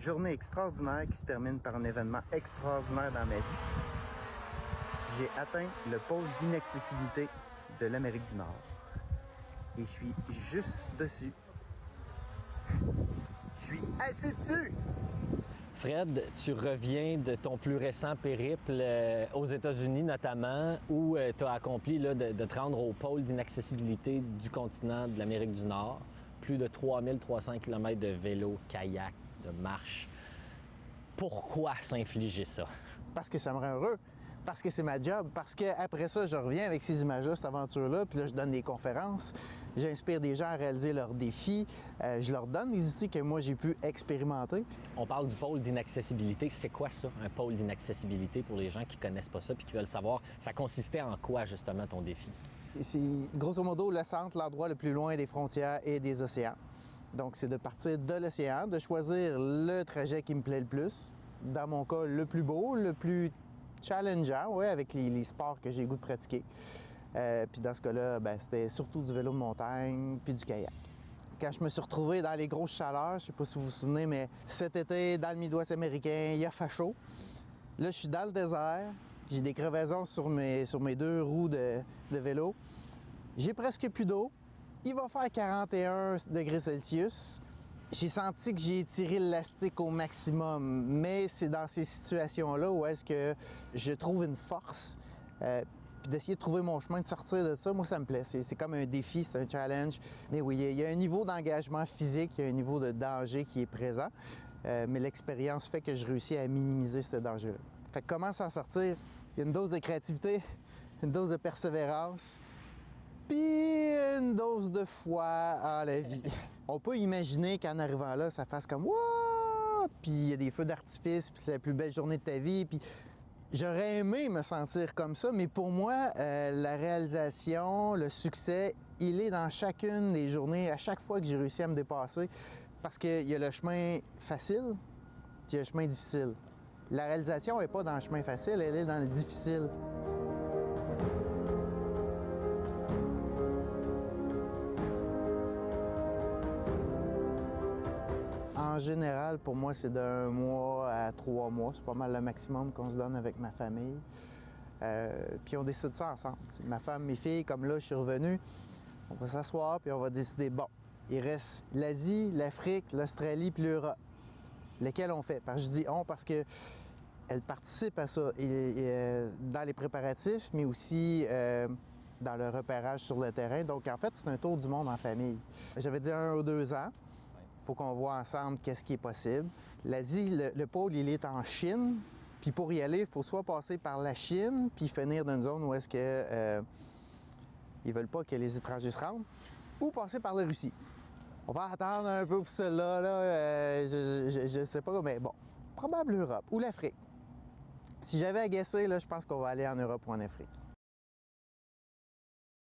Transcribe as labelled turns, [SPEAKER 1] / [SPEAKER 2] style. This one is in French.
[SPEAKER 1] Journée extraordinaire qui se termine par un événement extraordinaire dans ma vie. J'ai atteint le pôle d'inaccessibilité de l'Amérique du Nord. Et je suis juste dessus. Je suis assis dessus!
[SPEAKER 2] Fred, tu reviens de ton plus récent périple aux États-Unis notamment, où tu as accompli de te rendre au pôle d'inaccessibilité du continent de l'Amérique du Nord. Plus de 3300 km de vélo, kayak, de marche. Pourquoi s'infliger ça?
[SPEAKER 3] Parce que ça me rend heureux, parce que c'est ma job, parce qu'après ça, je reviens avec ces images-là, cette aventure-là, puis là, je donne des conférences, j'inspire des gens à réaliser leurs défis, je leur donne des outils que moi, j'ai pu expérimenter.
[SPEAKER 2] On parle du pôle d'inaccessibilité. C'est quoi ça, un pôle d'inaccessibilité pour les gens qui connaissent pas ça puis qui veulent savoir, ça consistait en quoi, justement, ton défi?
[SPEAKER 3] C'est grosso modo le centre, l'endroit le plus loin des frontières et des océans. Donc, c'est de partir de l'océan, de choisir le trajet qui me plaît le plus. Dans mon cas, le plus beau, le plus challengeant, ouais, avec les sports que j'ai le goût de pratiquer. Puis dans ce cas-là, c'était surtout du vélo de montagne puis du kayak. Quand je me suis retrouvé dans les grosses chaleurs, je sais pas si vous vous souvenez, mais cet été, dans le Midwest américain, il a fait chaud. Là, je suis dans le désert. J'ai des crevaisons sur mes deux roues de vélo. J'ai presque plus d'eau. Il va faire 41 degrés Celsius. J'ai senti que j'ai étiré l'élastique au maximum, mais c'est dans ces situations-là où est-ce que je trouve une force. Puis d'essayer de trouver mon chemin, de sortir de ça, moi, ça me plaît. C'est comme un défi, c'est un challenge. Mais oui, il y a un niveau d'engagement physique, il y a un niveau de danger qui est présent. Mais l'expérience fait que je réussis à minimiser ce danger-là. Fait que comment s'en sortir? Il y a une dose de créativité, une dose de persévérance, puis une dose de foi en la vie. On peut imaginer qu'en arrivant là, ça fasse comme « Wouah! » Puis il y a des feux d'artifice, puis c'est la plus belle journée de ta vie, puis j'aurais aimé me sentir comme ça, mais pour moi, la réalisation, le succès, il est dans chacune des journées, à chaque fois que j'ai réussi à me dépasser, parce qu'il y a le chemin facile, puis il y a le chemin difficile. La réalisation n'est pas dans le chemin facile, elle est dans le difficile. En général, pour moi, c'est d'1 mois à 3 mois. C'est pas mal le maximum qu'on se donne avec ma famille. Puis on décide ça ensemble. T'sais. Ma femme, mes filles, comme là, je suis revenu, on va s'asseoir puis on va décider, bon, il reste l'Asie, l'Afrique, l'Australie puis l'Europe. Lesquels on fait? Parce que je dis on parce que elle participe à ça dans les préparatifs, mais aussi dans le repérage sur le terrain. Donc, en fait, c'est un tour du monde en famille. J'avais dit 1 ou 2 ans. Il faut qu'on voit ensemble qu'est-ce qui est possible. L'Asie, le pôle, il est en Chine. Puis pour y aller, il faut soit passer par la Chine, puis finir dans une zone où est-ce que ils veulent pas que les étrangers se rendent, ou passer par la Russie. On va attendre un peu pour cela, là. Je sais pas, mais bon, probablement l'Europe ou l'Afrique. Si j'avais à guesser, là, je pense qu'on va aller en Europe ou en Afrique.